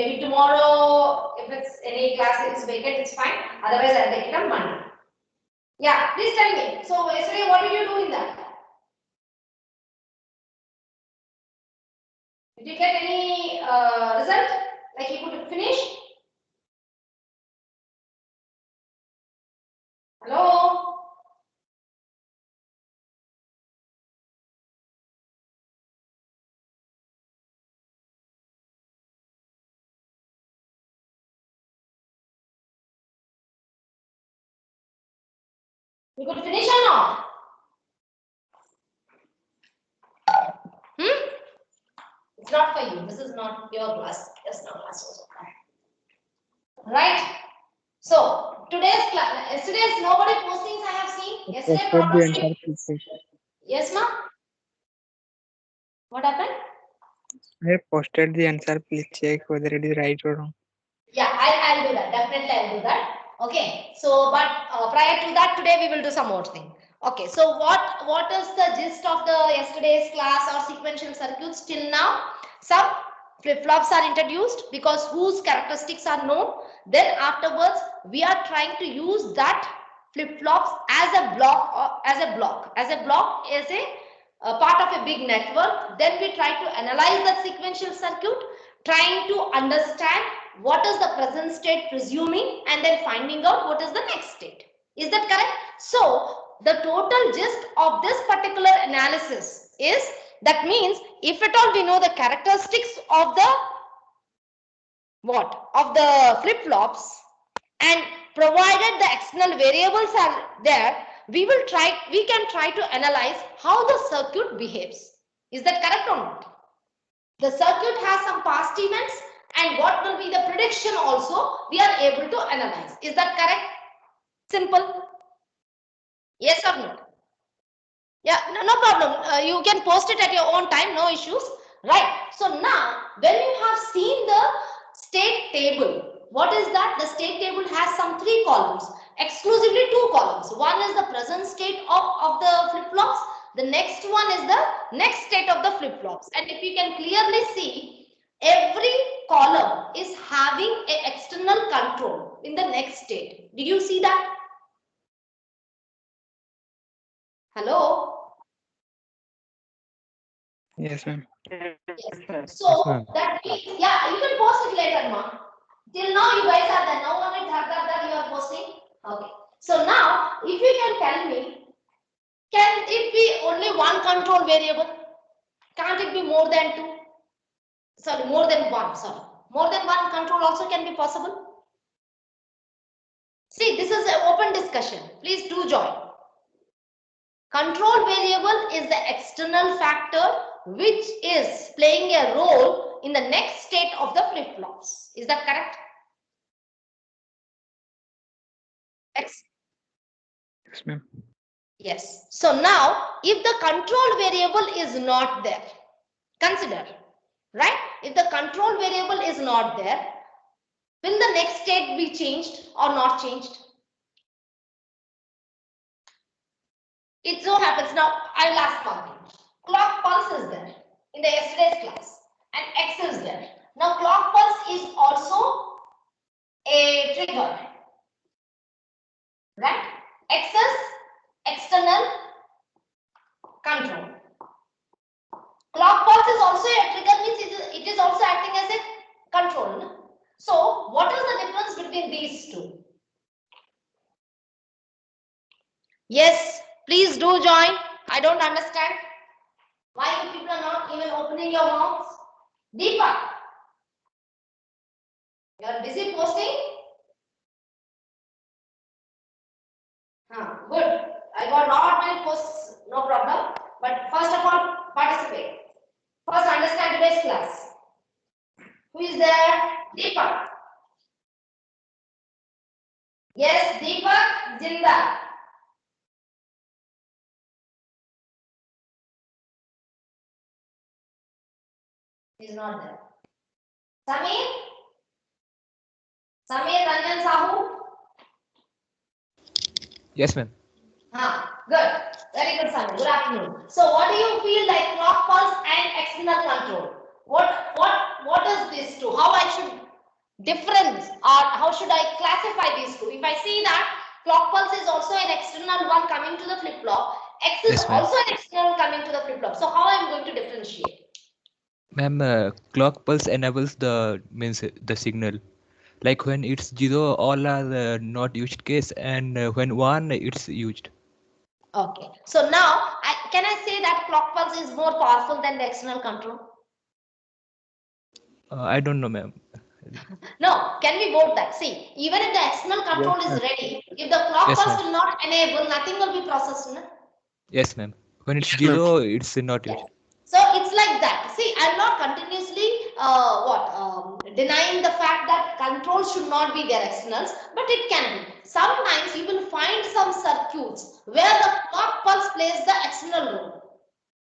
maybe tomorrow, if it's any class is vacant, it's fine. Otherwise, I'll take it on Monday. Yeah, please tell me. So yesterday, what did you do in that? Did you get any result? Like you could finish? Hello? You could finish or not? It's not for you. This is not your class. Just no class also. Right? So today's class, yesterday's nobody postings I have seen. Yesterday Posted the answer, please. yes, ma'am. What happened? I posted the answer. Please check whether it is right or wrong. Yeah, I'll do that. Definitely, I'll do that. Okay. So, but prior to that, today we will do some more thing. Okay. So, what is the gist of the yesterday's class or sequential circuits till now? Some flip-flops are introduced because whose characteristics are known. Then afterwards, we are trying to use that flip-flops as a block or as a block. As a block is a part of a big network. Then we try to analyze that sequential circuit, trying to understand what is the present state presuming and then finding out what is the next state. Is that correct? So the total gist of this particular analysis is, that means if at all we know the characteristics of the flip-flops, and provided the external variables are there, we can try to analyze how the circuit behaves. Is that correct or not? The circuit has some past events and what will be the prediction also we are able to analyze. Is that correct? Simple. Yes or no? Yeah, no problem. You can post it at your own time, no issues. Right. So now when you have seen the state table, what is that? The state table has some 3 columns, exclusively 2 columns. One is the present state of the flip-flops. The next one is the next state of the flip-flops. And if you can clearly see, every column is having an external control in the next state. Did you see that? Hello? Yes, ma'am. Yes. So that means, yeah, you can post it later, ma. Till now you guys are there. Now only that you are posting. Okay. So now, if you can tell me, can it be only one control variable? Can't it be more than 2? Sorry, more than 1. Sorry, more than 1 control also can be possible. See, this is an open discussion. Please do join. Control variable is the external factor which is playing a role in the next state of the flip-flops. Is that correct? Yes, ma'am. Yes. So now, if the control variable is not there, consider, right? If the control variable is not there, will the next state be changed or not changed? It so happens now, I will ask one thing. Clock pulse is there in the yesterday's class and X is there. Now clock pulse is also a trigger, right? X is external control. Clock pulse is also a trigger, means it is also acting as a control. No? So what is the difference between these two? Yes, please do join. I don't understand why you people are not even opening your mouths. Deepak, you are busy posting? Good. I got not many posts, no problem. But first of all, participate. First, understand today's class. Who is there? Deepak. Yes, Deepak Jinda. He is not there. Samir? Samir Ranjan Sahu? Yes, ma'am. Good. Very good, Samir. Good afternoon. So, what do you feel like clock pulse and external control? What is this two? How I should difference, or how should I classify these two? If I see that clock pulse is also an external one coming to the flip-flop, X is Yes, ma'am. also an external coming to the flip-flop. So how I am going to differentiate? Ma'am, clock pulse enables the the signal. Like when it's 0, all are not used case, and when 1, it's used. Okay. So now, can I say that clock pulse is more powerful than the external control? I don't know, ma'am. No. Can we vote that? See, even if the external control Yes, is ma'am. ready, if the clock Yes, pulse ma'am. will not enable, nothing will be processed. No? Yes, ma'am. When it's Yes, ma'am. 0, it's not Yes. used. So it's like that. See, I'm not continuously denying the fact that control should not be their externals, but it can be. Sometimes you will find some circuits where the clock pulse plays the external role,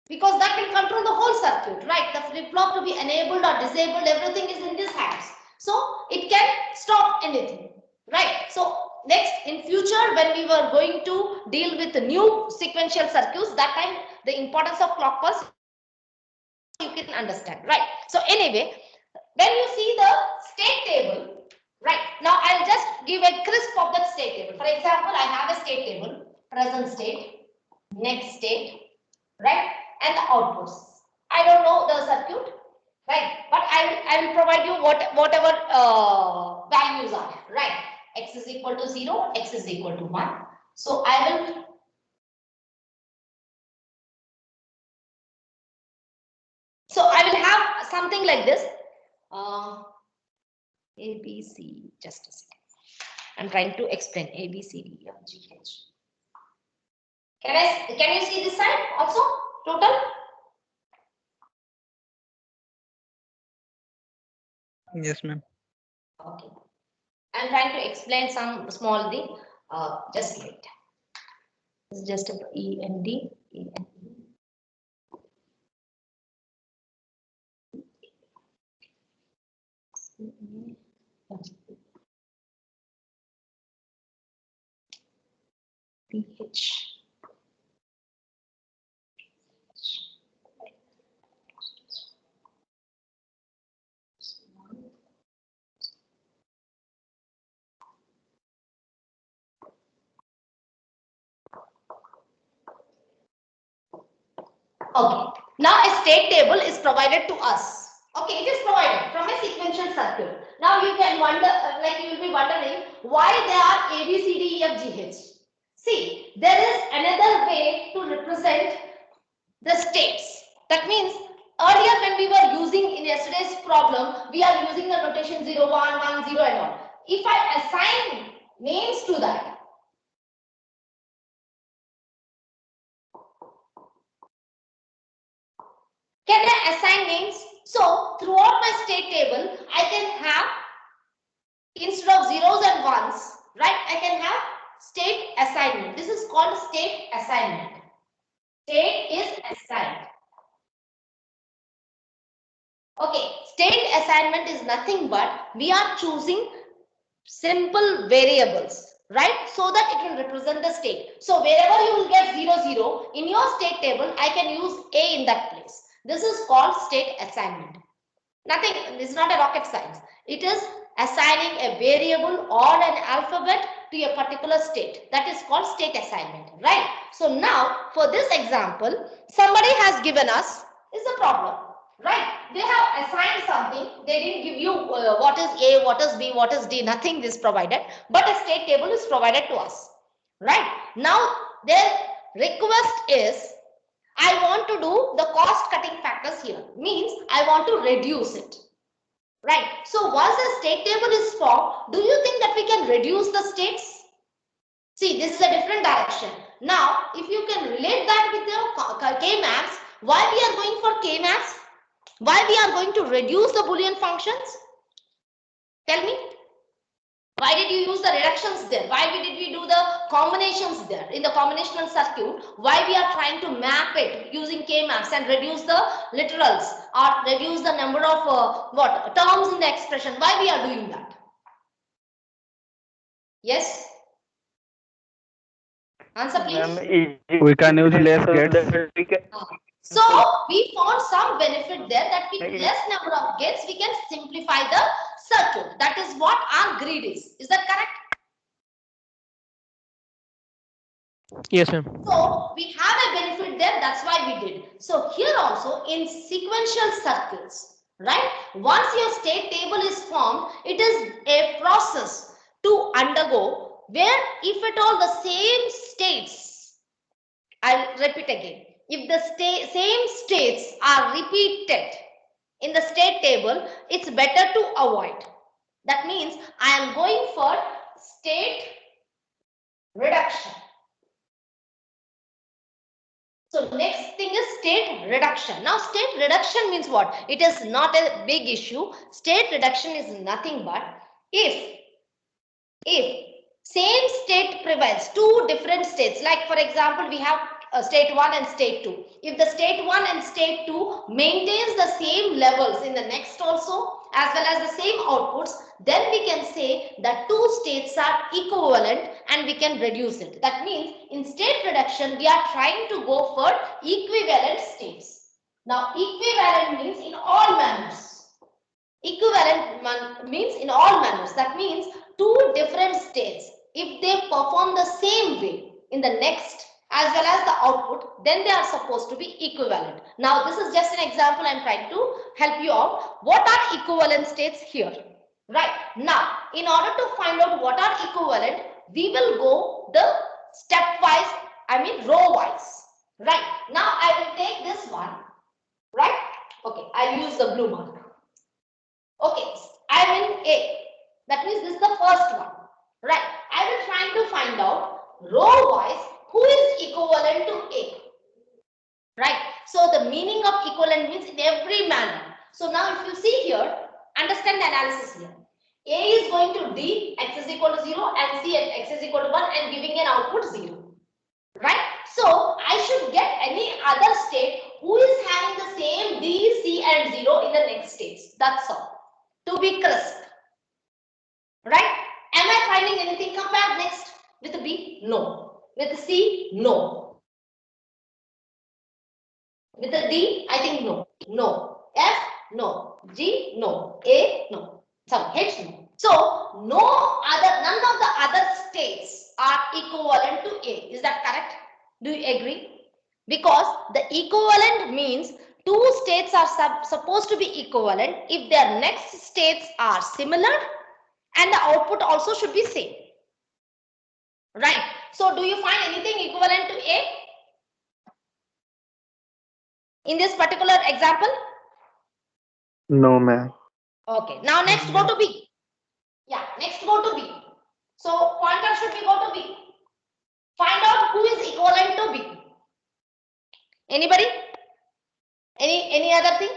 because that will control the whole circuit, right? The flip-flop to be enabled or disabled, everything is in these hands. So it can stop anything, right? So next, in future, when we were going to deal with the new sequential circuits, that time the importance of clock pulse you can understand, right? So anyway, when you see the state table, right? Now I'll just give a crisp of that state table. For example, I have a state table, present state, next state, right? And the outputs. I don't know the circuit, right? But I will provide you whatever values are, right? X is equal to 0, X is equal to 1. So I will have something like this. A, B, C, just a second. I'm trying to explain A, B, C, D, F, G, H. Can you see this side also? Total? Yes, ma'am. Okay. I'm trying to explain some small thing. Just wait. It's just a E and D, E and D. PH. Okay. Now a state table is provided to us. Okay, it is provided from a sequential circuit. Now you can wonder, like you will be wondering, why there are A, B, C, D, E, F, G, H. See, there is another way to represent the states. That means earlier when we were using in yesterday's problem, we are using the notation 0, 1, 1, 0 and all. If I assign names to that, can I assign names? So throughout my state table, I can have, instead of zeros and ones, right, I can have state assignment. This is called state assignment. State is assigned. Okay, state assignment is nothing but we are choosing simple variables, right? So that it will represent the state. So wherever you will get 0, 0, in your state table, I can use A in that place. This is called state assignment. Nothing, this is not a rocket science. It is assigning a variable or an alphabet to a particular state. That is called state assignment, right? So now, for this example, somebody has given us, is a problem, right? They have assigned something. They didn't give you what is A, what is B, what is D, nothing is provided, but a state table is provided to us, right? Now, their request is, I want to do the cost cutting factors here. Means I want to reduce it. Right. So once the state table is formed, do you think that we can reduce the states? See, this is a different direction. Now, if you can relate that with the K-maps, why we are going for K-maps? Why we are going to reduce the Boolean functions? Tell me. Why did you use the reductions there? Why did we do the combinations there in the combinational circuit? Why we are trying to map it using K-maps and reduce the literals or reduce the number of terms in the expression? Why we are doing that? Yes? Answer please. We can use less gates. So we found some benefit there that with less number of gates we can simplify the circuit. That is what our grid is. Is that correct? Yes, ma'am. So we have a benefit there, that's why we did. So here also in sequential circuits, right? Once your state table is formed, it is a process to undergo where if at all the same states, I'll repeat again, if the same states are repeated in the state table, it's better to avoid. That means I am going for state reduction. So next thing is state reduction. Now state reduction means what? It is not a big issue. State reduction is nothing but if same state prevails, two different states, like for example we have state 1 and state 2. If the state 1 and state 2 maintains the same levels in the next also as well as the same outputs, then we can say that two states are equivalent and we can reduce it. That means in state reduction we are trying to go for equivalent states. Now equivalent means in all manners. Equivalent means in all manners. That means two different states, if they perform the same way in the next as well as the output, then they are supposed to be equivalent. Now this is just an example I'm trying to help you out. What are equivalent states here? Right. Now in order to find out what are equivalent, we will go the stepwise, row wise. Right. Now I will take this one. Right. Okay. I'll use the blue mark. Okay. I'm in A. That means this is the first one. Right. I will try to find out row wise who is equivalent to A. Right. So the meaning of equivalent means in every manner. So now if you see here, understand the analysis here. A is going to D, x is equal to 0 and C at x is equal to 1 and giving an output 0. Right. So I should get any other state who is having the same D, C and 0 in the next states. That's all. To be crisp. Right. Am I finding anything compared next with B? No. With C? No. With the D? I think no. No. F? No. G? No. A? No. Sorry, H? No. So, none of the other states are equivalent to A. Is that correct? Do you agree? Because the equivalent means two states are supposed to be equivalent if their next states are similar and the output also should be same. Right. So do you find anything equivalent to A in this particular example? No, ma'am. Okay. Now next go to B. Yeah, next go to B. So pointer should be go to B. Find out who is equivalent to B. Anybody? Any other thing?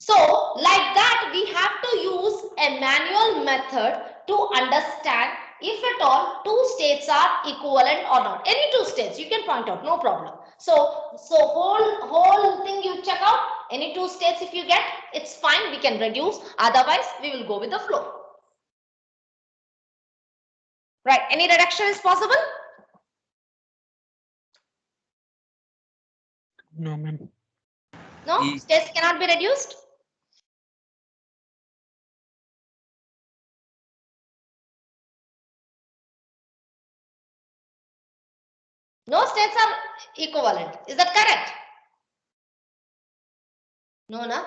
So like that we have to use a manual method to understand if at all two states are equivalent or not. Any two states you can point out, no problem. So whole thing you check out, any two states if you get, it's fine, we can reduce, otherwise we will go with the flow. Right, any reduction is possible? No, ma'am. No, states cannot be reduced. No states are equivalent. Is that correct? No, na?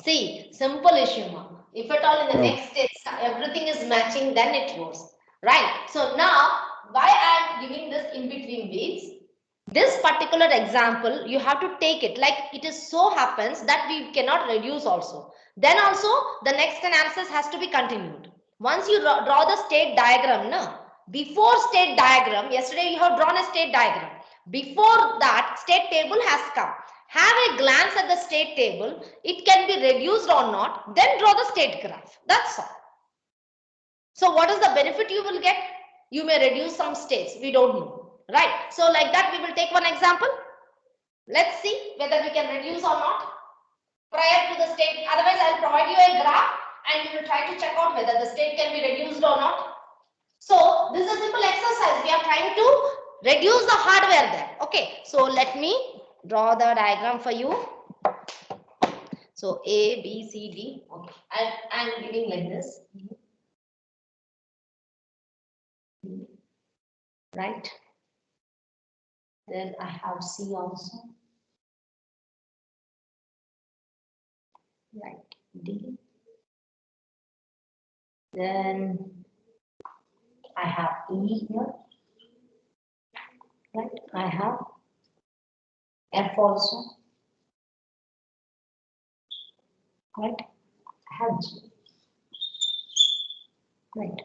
See, simple issue, ma. If at all in the next states everything is matching, then it goes. Right. So now, why I am giving this in between beats? This particular example, you have to take it like it is so happens that we cannot reduce also. Then also the next analysis has to be continued. Once you draw the state diagram, no? Before state diagram, yesterday you have drawn a state diagram. Before that, state table has come. Have a glance at the state table. It can be reduced or not. Then draw the state graph. That's all. So what is the benefit you will get? You may reduce some states. We don't know. Right. So like that, we will take one example. Let's see whether we can reduce or not prior to the state. Otherwise, I'll provide you a graph and you will try to check out whether the state can be reduced or not. So this is a simple exercise. We are trying to reduce the hardware there. Okay. So let me draw the diagram for you. So A, B, C, D. Okay, I'm giving like this. Right. Then I have C also. Right. D. Then I have E here. Right. I have F also. Right. I have G. Right.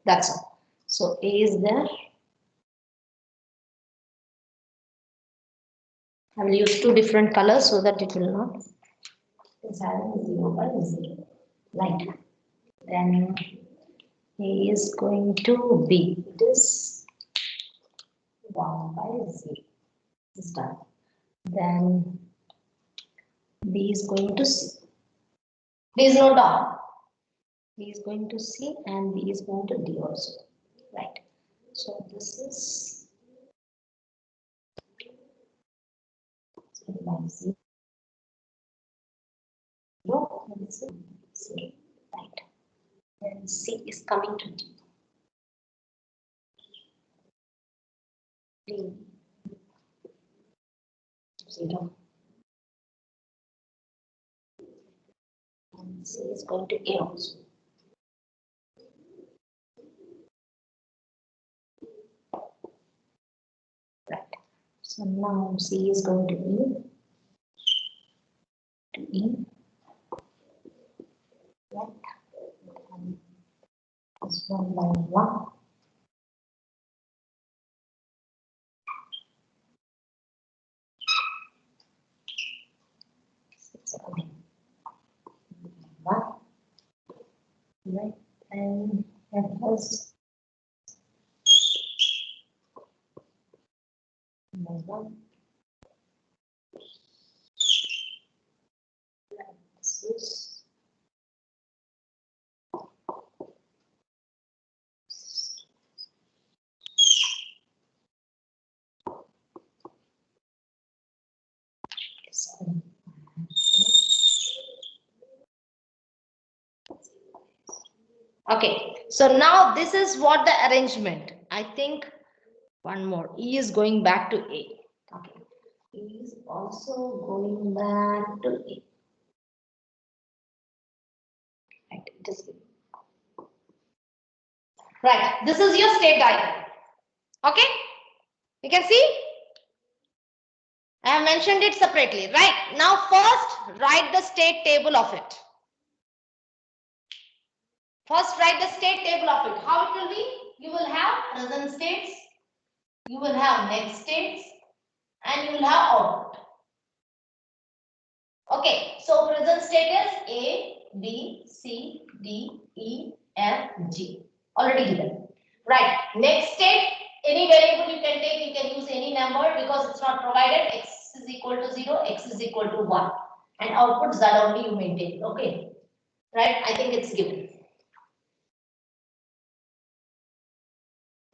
That's all. So A is there. I will use two different colors so that it will not is having 0 by 0. Right. Then A is going to B. It is 1 by 0. Is done. Then B is going to C. There is no down. B is going to C and B is going to D also. Right. So this is 0 by 0. And this is 0. Right. Then C is coming to D. D. 0. And C is going to A also. Right. So now C is going to E. To E. Right. And this 1 by 1. It's coming. 1. Right. And F was 1. This is okay. So now this is what the arrangement. I think one more. E is going back to A. Okay. E is also going back to A. Right. It is right. This is your state diagram. Okay. You can see. I have mentioned it separately. Right. Now first write the state table of it. First write the state table of it. How it will be? You will have present states. You will have next states. And you will have output. Okay, so present state is A, B, C, D, E, F, G. Already given. Right. Next state, any variable you can take, you can use any number because it's not provided. X is equal to 0, X is equal to 1. And output Z only you maintain. Okay. Right. I think it's given.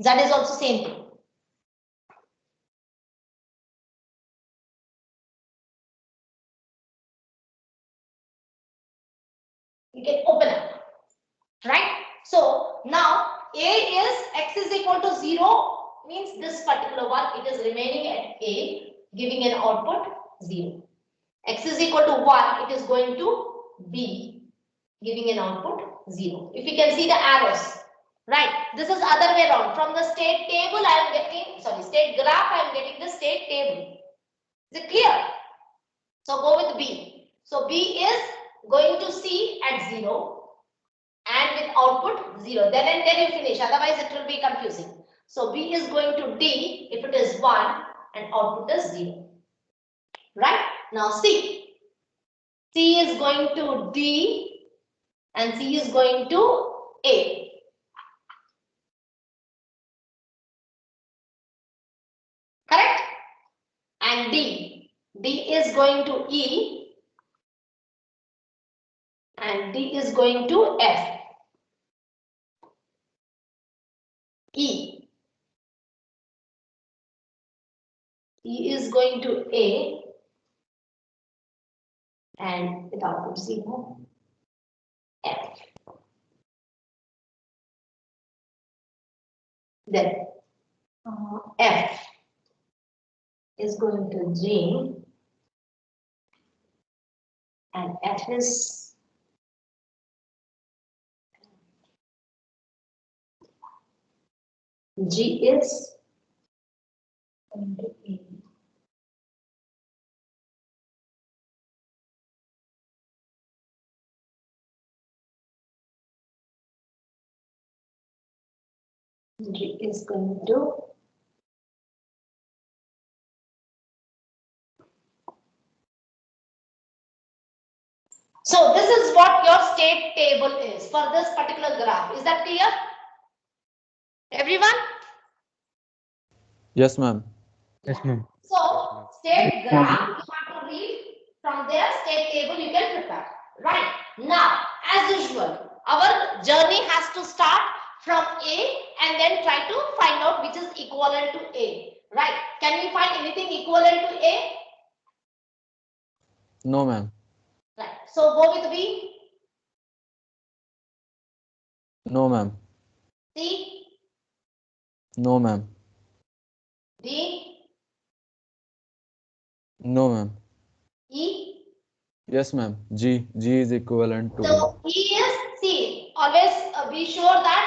Z is also same thing. You can open up. Right. So now A is X is equal to 0 means this particular one, it is remaining at A, giving an output 0. X is equal to 1, it is going to B, giving an output 0. If you can see the arrows, right? This is other way around. From the state table, I am getting, sorry, state graph, I am getting the state table. Is it clear? So go with B. So B is going to C at 0. And with output 0. Then and then you finish. Otherwise, it will be confusing. So B is going to D if it is 1 and output is 0. Right? Now C. C is going to D and C is going to A. Correct? And D. D is going to E and D is going to F. E. E is going to A and with output 0, F. Then F is going to G and F is G is going to E. G is going to so this is what your state table is for this particular graph. Is that clear? Everyone? Yes, ma'am. Yes, ma'am. So state graph you have to read from their state table you can prepare. Right. Now, as usual, our journey has to start from A and then try to find out which is equivalent to A. Right. Can we find anything equivalent to A? No, ma'am. Right. So go with B. No, ma'am. C. No, ma'am. D. No, ma'am. E. Yes, ma'am. G is equivalent to E. So E is C. Always be sure that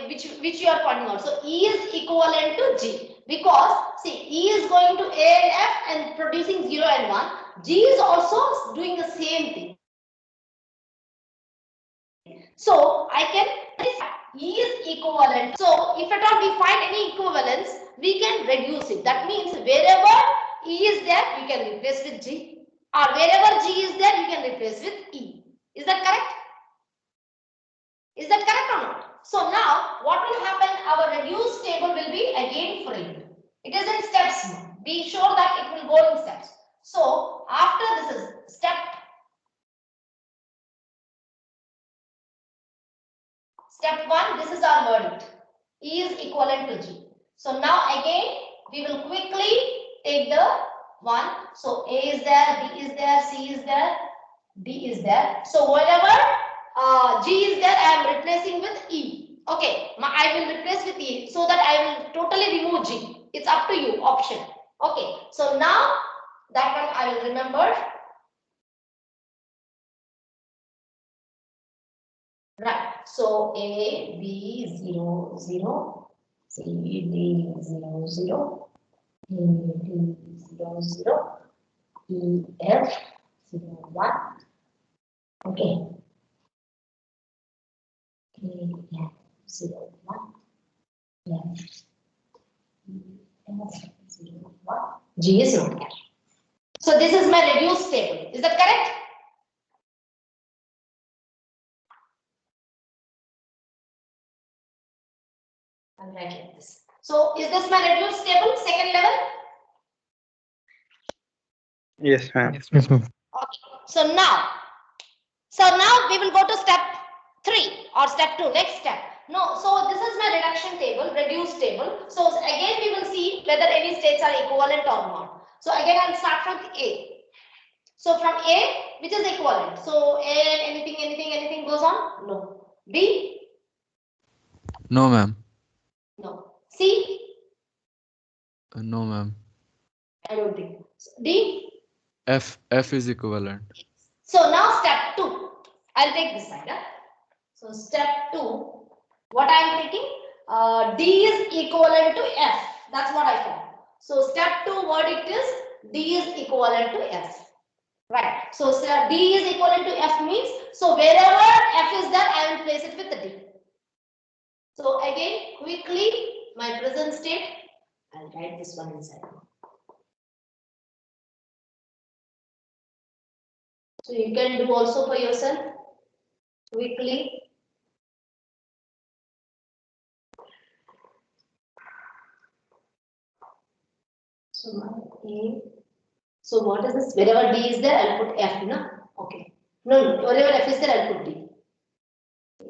which you are pointing out. So E is equivalent to G because see E is going to A and F and producing 0 and 1. G is also doing the same thing. So I can E is equivalent. So if at all we find any equivalence, we can reduce it. That means wherever E is there, you can replace with G. Or wherever G is there, you can replace with E. Is that correct? Is that correct or not? So now what will happen? Our reduced table will be again framed. It is in steps now. Be sure that it will go in steps. So after this is step 1, this is our verdict. E is equivalent to G. So now again we will quickly take the one. So A is there, B is there, C is there, D is there. So whenever G is there, I am replacing with E. Okay, I will replace with E so that I will totally remove G. It's up to you, option. Okay, so now that one I will remember. Right, so A, B, 0, 0, C, D, 0, 0, E, D, 0, 0, E, F, 0, 1. Okay. E, F, 0, 1. F, E, F, 0, 1. G is not there. So this is my reduced table. Is that correct? I'll write like this. So is this my reduced table, second level? Yes, ma'am. Yes, ma'am. Okay. So now we will go to step 3 or step 2, next step. No, so this is my reduction table, reduced table. So again we will see whether any states are equivalent or not. So again I'll start from A. So from A, which is equivalent? So A and anything goes on? No. B? No, ma'am. No. C? No, ma'am. I don't think. D? F is equivalent. So now step 2. I'll take this side. So step 2, what I am taking? D is equivalent to F. That's what I found. So step 2 verdict is D is equivalent to F. Right. So D is equivalent to F means, so wherever F is there, I will place it with the D. So again, quickly, my present state, I'll write this one inside. So you can do also for yourself, quickly. So my A. So what is this? Wherever D is there, I'll put F, no? Okay. No, wherever F is there, I'll put D. A,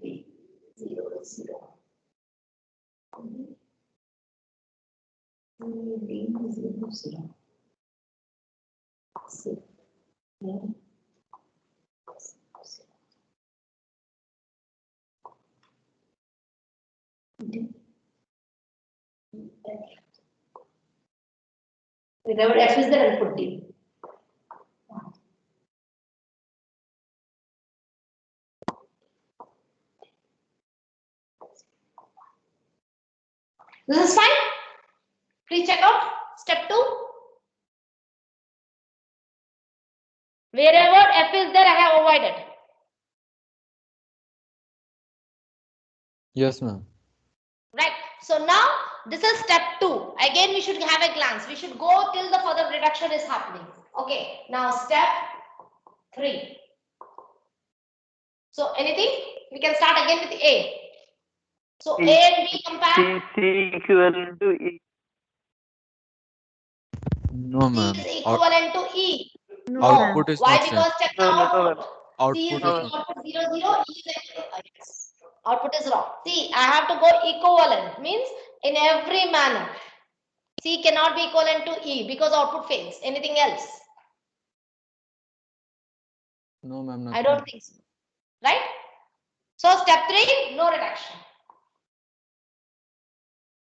B, 0, 0. D, 0, 0. C, Wherever F is there, I'll put D. This is fine. Please check out step 2. Wherever F is there, I have avoided. Yes, ma'am. Right. So now this is step 2. Again, we should have a glance. We should go till the further reduction is happening. Okay. Now step 3. So anything? We can start again with A. So A and B compare. C equivalent to E. No, C ma'am. is equivalent to E. Output is Why? not same. Because check the No, no, output. no. C is Output is giving not. output 0, 0. E is yes. Output is wrong. See, I have to go equivalent. Means in every manner. C cannot be equivalent to E because output fails. Anything else? No, ma'am. I Nothing. don't think so. Right? So step 3, no reduction.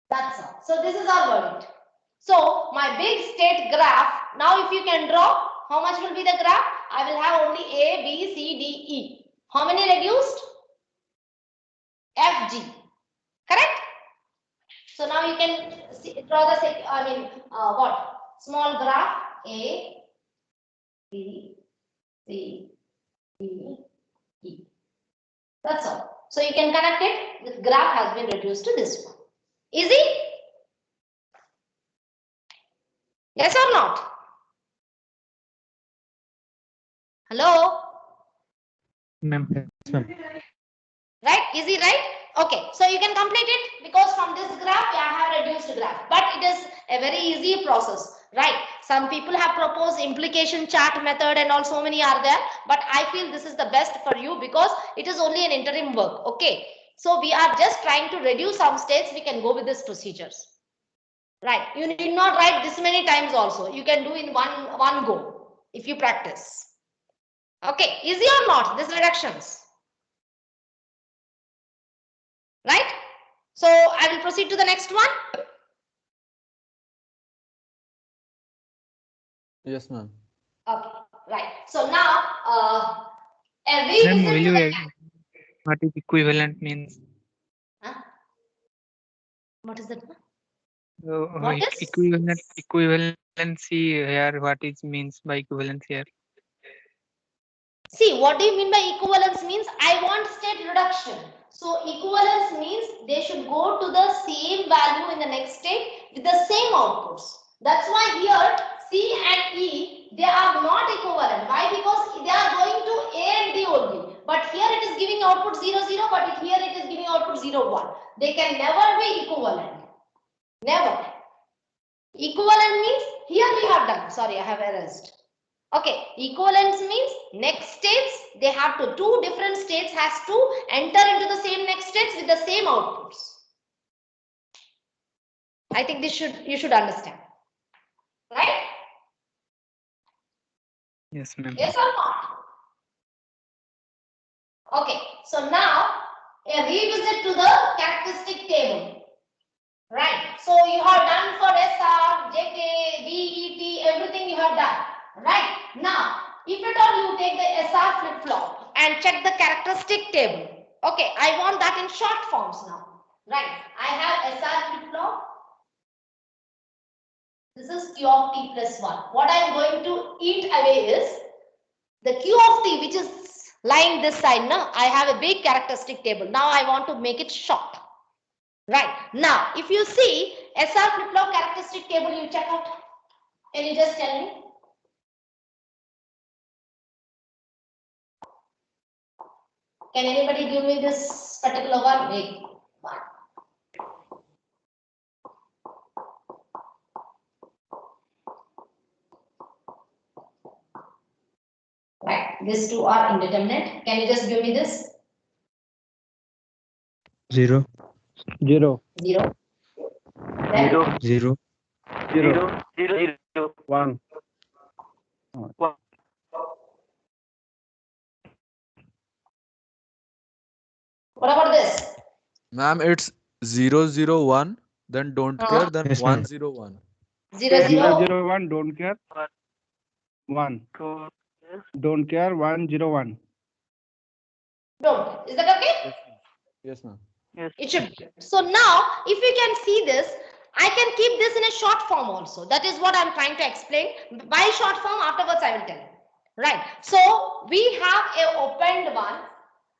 That's all. So this is our verdict. So my big state graph, now if you can draw, how much will be the graph? I will have only A, B, C, D, E. How many reduced? F, G. Correct? So now you can draw the, what? Small graph A, B, C, D, E. That's all. So you can connect it. This graph has been reduced to this one. Easy? Yes or not? Hello? Ma'am. Yes, ma'am. Right? Easy, right? Okay. So you can complete it because from this graph, I have reduced graph. But it is a very easy process. Right? Some people have proposed implication chart method and all, so many are there. But I feel this is the best for you because it is only an interim work. Okay. So we are just trying to reduce some states. We can go with these procedures. Right? You need not write this many times also. You can do in one go if you practice. Okay. Easy or not? These reductions. Right? So I will proceed to the next one. Yes, ma'am. Okay, right. So now a Ma'am, revisit will to the you what is equivalent means? huh? What is that? So, What is? equivalency here, what is means by equivalence here? See, what do you mean by equivalence means? I want state reduction. So equivalence means they should go to the same value in the next state with the same outputs. That's why here C and E, they are not equivalent. Why? Because they are going to A and D only. But here it is giving output 0, 0, but here it is giving output 0, 1. They can never be equivalent. Never. Equivalent means here we have done. Sorry, I have erased. Okay, equivalence means next states, they have to, two different states has to enter into the same next states with the same outputs. I think this you should understand. Right? Yes, ma'am. Yes or not? Okay, so now a revisit to the characteristic table. Right? So you have done for SR, JK, BET, everything you have done. Right? Now, if at all you take the SR flip-flop and check the characteristic table. Okay, I want that in short forms now. Right? I have SR flip-flop. This is Q of T plus 1. What I am going to eat away is the Q of T, which is lying this side. Now, I have a big characteristic table. Now, I want to make it short. Right. Now, if you see SR flip-flop characteristic table, you check out. Can you just tell me? Can anybody give me this particular one? Wait. One. Right. These two are indeterminate. Can you just give me this? 0, 0, 0. Then 0, 0, 0, 0, 0, 1. what about this? Ma'am, it's 0 0 1, then don't Uh-huh. care, then Yes, 1 ma'am. 0 1. 0 0 0. 0 1 don't care. 1 2, don't care. 1 0 1. Don't. Is that okay? Yes, ma'am. Yes, ma'am. Yes. It should be. So now, if you can see this, I can keep this in a short form also. That is what I'm trying to explain. By short form, afterwards I will tell you. Right. So we have a opened one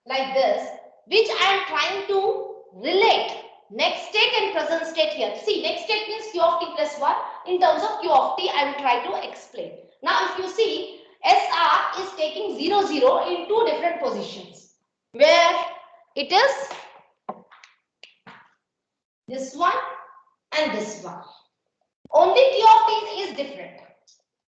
like this, which I am trying to relate next state and present state here. See, next state means q of t plus 1. In terms of q of t, I will try to explain. Now, if you see, SR is taking 0 0 in two different positions, where it is this one and this one. Only q of t is different.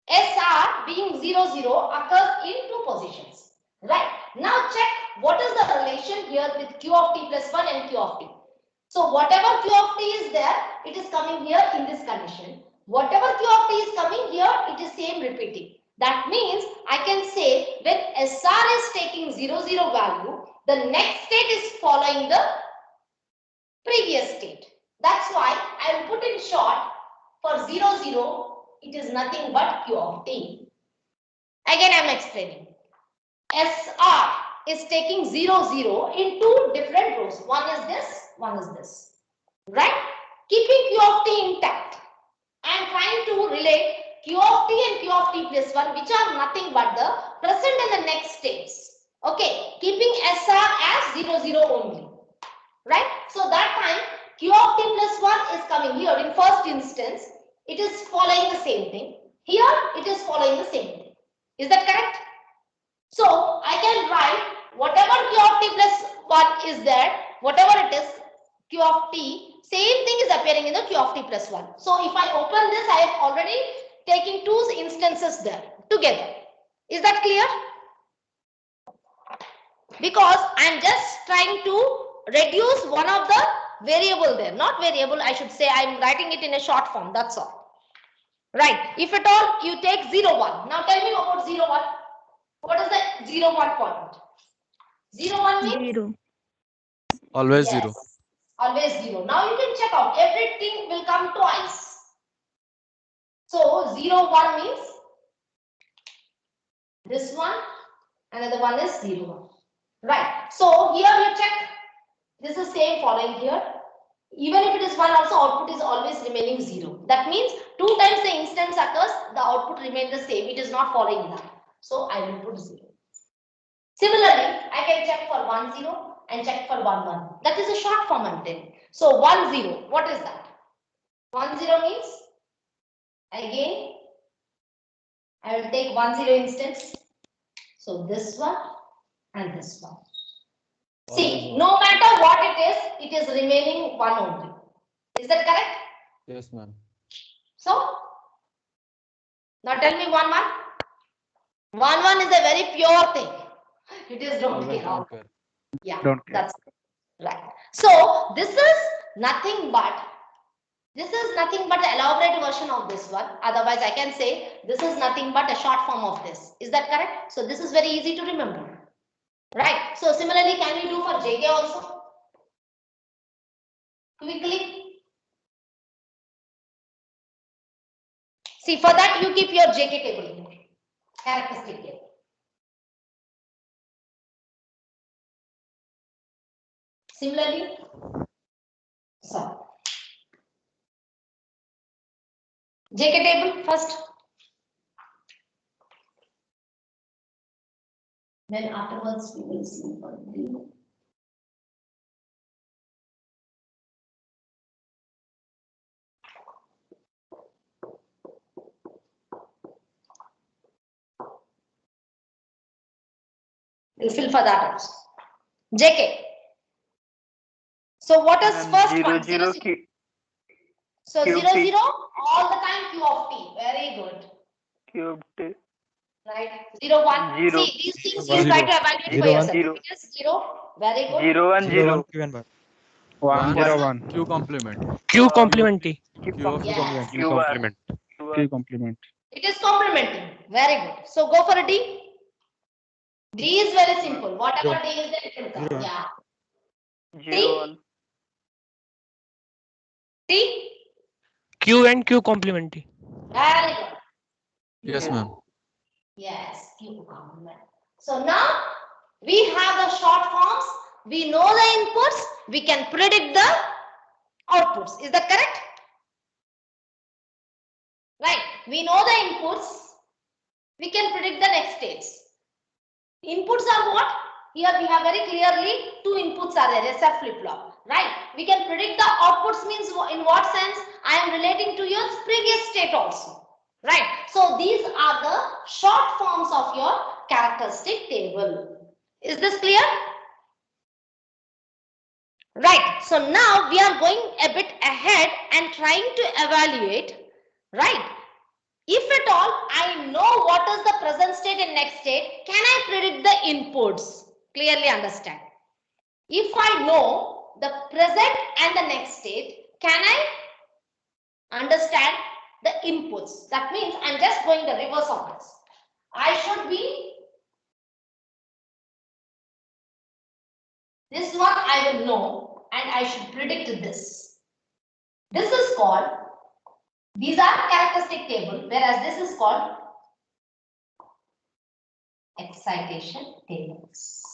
SR being 0 0 occurs in two positions. Right. Now check what is the relation here with q of t plus 1 and q of t. So whatever q of t is there, it is coming here in this condition. Whatever q of t is coming here, it is same repeating. That means I can say when SR is taking 0 0 value, the next state is following the previous state. That's why I will put in short for 0 0, it is nothing but q of t. Again, I am explaining. SR is taking 0 0 in two different rows. One is this, one is this. Right? Keeping q of t intact. I am trying to relate q of t and q of t plus 1, which are nothing but the present and the next states. Okay, keeping SR as 0 0 only. Right? So that time q of t plus 1 is coming here in first instance. It is following the same thing. Here it is following the same thing. Is that correct? So I can write whatever q of t plus 1 is there, whatever it is, q of t, same thing is appearing in the q of t plus 1. So if I open this, I am already taking two instances there together. Is that clear? Because I am just trying to reduce one of the variable there, not variable, I should say. I am writing it in a short form, that's all. Right. If at all you take 0 1. Now tell me about 0 1. What is the 0 1 point? 0 1 means 0. Always yes, 0. always 0. Now you can check out, everything will come twice. So 0 1 means this one, another one is 0 1. Right. So here you check, this is same following here. Even if it is 1 also, output is always remaining 0. That means 2 times the instance occurs, the output remains the same. It is not following that. So I will put 0. Similarly, I can check for 1 0 and check for 1 1. That is a short form I'm telling. So 1 0, what is that? 1 0 means, again, I will take 1 0 instance. So this one and this one. See, no matter what it is remaining 1 only. Is that correct? Yes, ma'am. So, now tell me 1 1. 1 1 is a very pure thing. It is don't Always care. don't care. Yeah, Don't care. that's right. So this is nothing but the elaborate version of this one. Otherwise, I can say this is nothing but a short form of this. Is that correct? So this is very easy to remember. Right. So similarly, can we do for JK also? Quickly. See, for that you keep your JK table here. Characteristic table. Similarly, so JK table first. Then afterwards we will see for the we'll fill for that also. JK. So what is first 0 one? 0 0, q. so Q 0 of t. 0 all the time q of t. Very good. Q of t. Right. 0 1. 0. See, these things Zero, you try zero. to evaluate for 0 1. yourself. Zero. It is 0. Very good. 0 1 0 1 0. Q and 1. 1 1 0 1. Q complement. Q complement T. Q of Yes. complement. Q bar. Q complement. It is complementing. Very good. So go for a D. D is very simple. Whatever D is there, it will come. 0 1. Yeah. 0 1. See? Q and Q complementary. Very good. Yes, ma'am. Yes, Q complement. So now we have the short forms. We know the inputs. We can predict the outputs. Is that correct? Right. We know the inputs. We can predict the next states. Inputs are what? Here we have very clearly two inputs are there, SF flip-flop, right? We can predict the outputs means in what sense? I am relating to your previous state also, right? So these are the short forms of your characteristic table. Is this clear? Right. So now we are going a bit ahead and trying to evaluate, right? If at all I know what is the present state and next state, can I predict the inputs? Clearly understand. If I know the present and the next state, can I understand the inputs? That means I'm just going the reverse of this. I should be, this one I will know and I should predict this. This is called, these are characteristic table, whereas this is called excitation tables.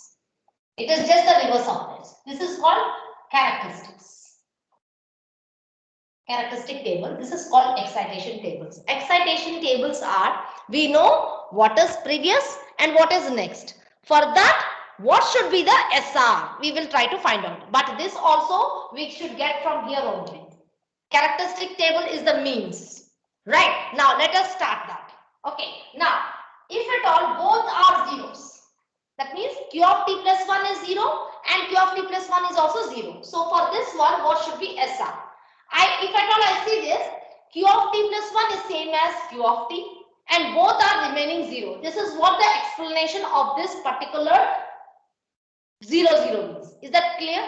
It is just the reverse of this. This is called characteristics. Characteristic table. This is called excitation tables. Excitation tables are, we know what is previous and what is next. For that, what should be the SR? We will try to find out. But this also we should get from here only. Characteristic table is the means. Right. Now let us start that. Okay. Now, if at all both are zeros, that means Q of t plus 1 is 0 and Q of t plus 1 is also 0. So for this one, what should be SR? If at all I see this, Q of t plus 1 is same as Q of t and both are remaining 0. This is what the explanation of this particular 0, 0 means. Is that clear?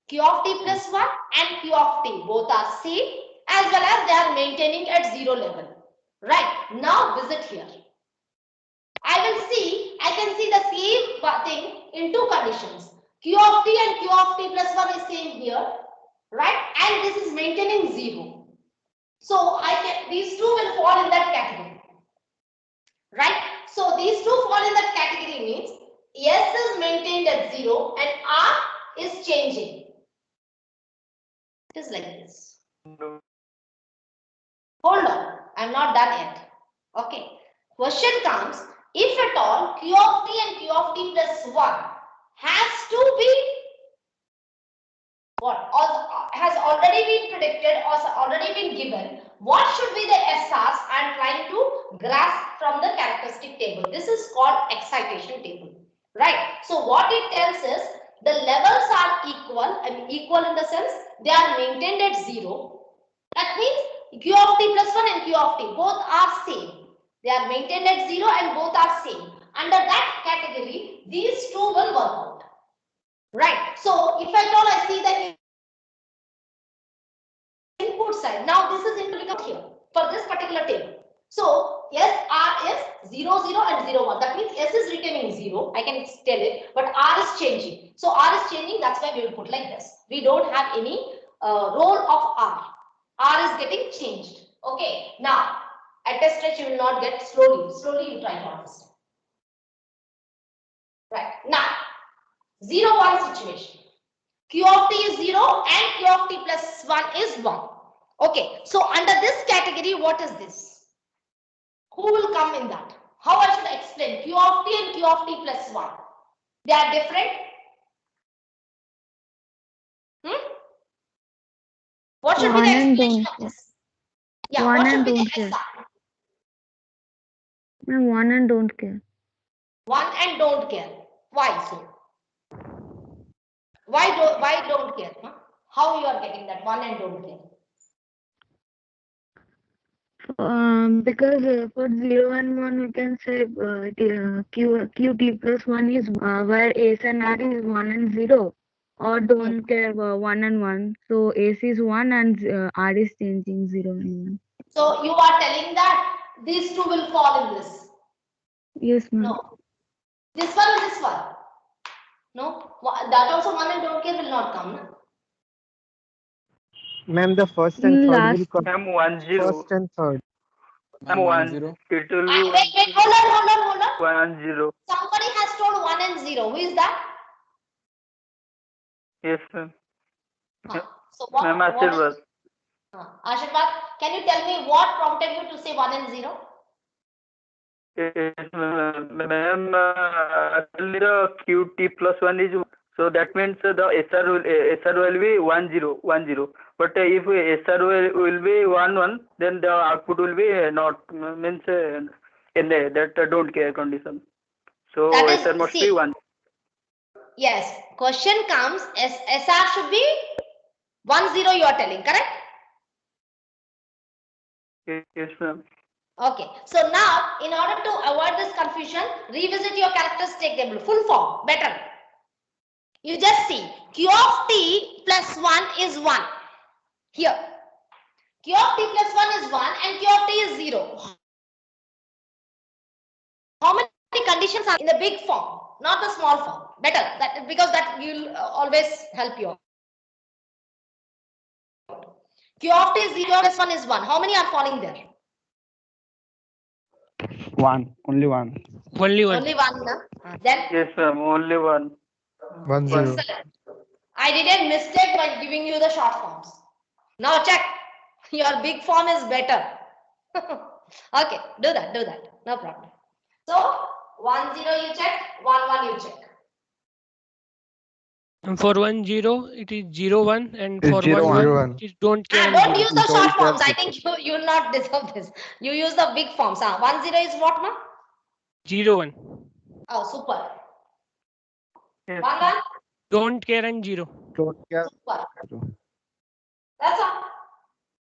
Q of t plus 1 and Q of t both are same as well as they are maintaining at 0 level. Right. Now visit here. I can see the same thing in two conditions. Q of t and Q of t plus 1 is same here, right? And this is maintaining 0. So these two will fall in that category, right? So these two fall in that category means S is maintained at 0 and R is changing. It is like this. Hold on, I'm not done yet. Okay. Question comes, if at all Q of t and Q of t plus 1 has to be what? Has already been predicted or already been given, what should be the SRs I am trying to grasp from the characteristic table? This is called excitation table, right? So what it tells is the levels are equal, equal in the sense they are maintained at 0. That means Q of t plus 1 and Q of t both are same. They are maintained at 0 and both are same. Under that category, these two will work out. Right. So if at all I see the input side, now this is input here for this particular table. So SR is 0, 0 and 0, 1. That means S is retaining 0. I can tell it, but R is changing. So R is changing. That's why we will put like this. We don't have any role of R. R is getting changed. Okay. Now, at a stretch, you will not get slowly. Slowly, you try to understand. Right. Now, 0, 1 situation. Q of t is 0 and Q of t plus 1 is 1. Okay. So, under this category, what is this? Who will come in that? How I should explain? Q of t and Q of t plus 1. They are different. What should be the explanation of this? Yeah, what should be the SR? One and don't care. One and don't care. Why so? Why don't care? Huh? How you are getting that one and don't care? Because for 0 and 1 we can say QT plus 1 is where S and R is 1 and 0, or don't care 1 and 1. So S is 1 and R is changing 0 and 1. So you are telling that these two will fall in this? Yes, ma'am. No. This one and this one? No. That also one and don't care will not come. No? Ma'am, the first and third Last will come. Ma'am, 10. First and third. Ma'am, Ma'am, 1. 10. It will Wait, be hold on. 10. Somebody has told 1 and 0. Who is that? Yes, ma'am. So what? Ma'am, what Ashirvad. Ashirvad, can you tell me what prompted you to say 1 and 0? Yes, ma'am. Actually, the QT plus 1 is, so that means the SR will be 10. But if SR will be 11, then the output will be not, means in that don't care condition. So That is, SR must see, be 1. yes, question comes, SR should be 10 you are telling, correct? Yes, ma'am. Okay, so now in order to avoid this confusion, revisit your characteristic table, full form, better. You just see, Q of t plus 1 is 1. Here, Q of t plus 1 is 1 and Q of t is 0. How many conditions are in the big form, not the small form? Better, that because that will always help you. Q of t is 0 plus 1 is 1. How many are falling there? 1. Only 1. Only one. Only 1. Na? Then Yes, ma'am. Only 1. 1 0. excellent. I did a mistake by giving you the short forms. Now check. Your big form is better. Okay, do that. No problem. So 1 0 you check, 1 1 you check. And for 1 0, it is 0 1, and It's for 0 1 1. 1, it is don't care. and Don't 0. use the Don't short forms. I care. think you will not deserve this. You use the big forms. 1 0 is what, ma? 0 1. Oh, super. Yes, 1 1. Don't care and 0. Don't care. Super. That's all.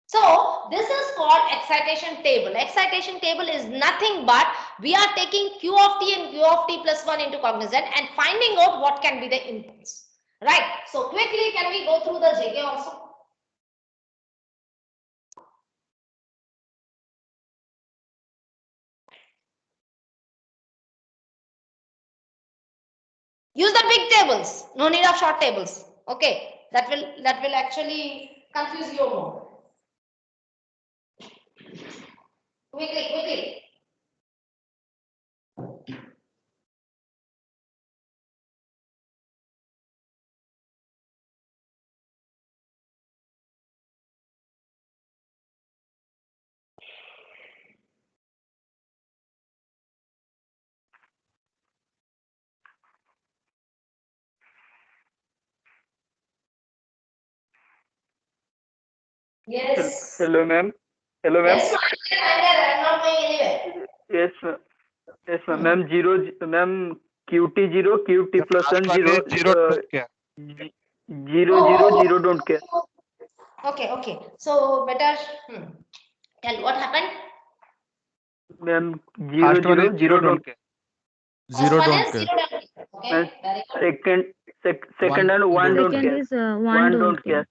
So this is called excitation table. Excitation table is nothing but we are taking Q of t and Q of t plus 1 into cognizant and finding out what can be the inputs. Right. So quickly, can we go through the JK also? Use the big tables. No need of short tables. Okay. That will actually confuse you more. Quickly. Yes. Hello, ma'am. Hello, ma'am. Yes, I'm not going anywhere. Yes, ma'am. Yes, ma'am. Ma'am, 0, ma'am, QT 0, QT plus 1 0. 0 don't care. 0 don't care. Okay. So better tell what happened. Ma'am, 0 First one 0 is 0 don't care. 0 First one don't is care. 0 don't care. Okay, very good. Second and 1 don't second care. is 1 1 don't don't care. care.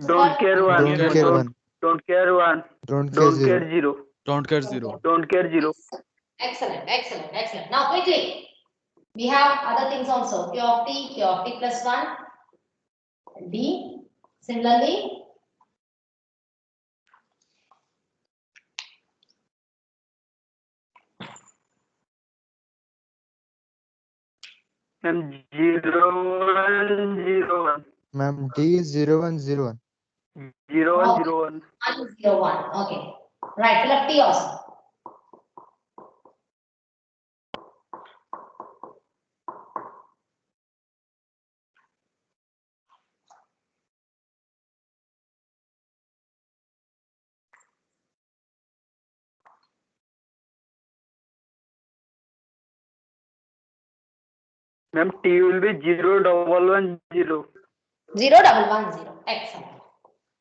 Don't care 1. Don't care 1. Don't care 1. Don't care Don't care 0. 0. Don't care 0. Don't care 0. Excellent. Now quickly, we have other things also. Q of t plus 1, D. Similarly, Ma'am, 0 1 0 1. Ma'am, D is 0 1 0 1. 0 1 0 1. 1 0 1. Okay. Right. Fill up T also. Ma'am, T will be 0 1 1 0. 0 1 1 0. Excellent.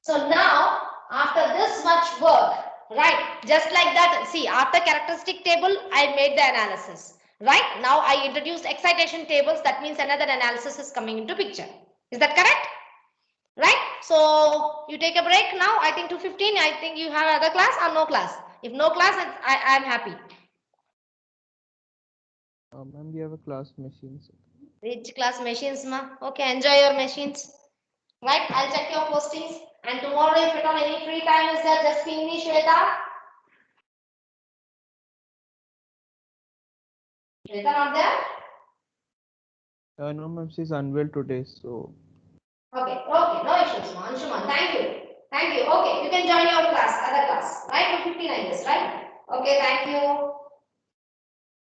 So now, after this much work, right, just like that, see, after characteristic table, I made the analysis, right? Now I introduced excitation tables. That means another analysis is coming into picture. Is that correct? Right? So you take a break now. I think 2:15. I think you have another class or no class. If no class, I am happy. Ma'am, we have a class machines. Which class machines, ma? Okay, enjoy your machines. Right? I'll check your postings. And tomorrow, if at all any free time is there, just ping me, Shweta. Shweta not there? No, ma'am, she's unwell today, so. Okay, no issues, Anshuman. Thank you. Thank you. Okay, you can join your class, other class, right? 2:59, right? Okay, thank you.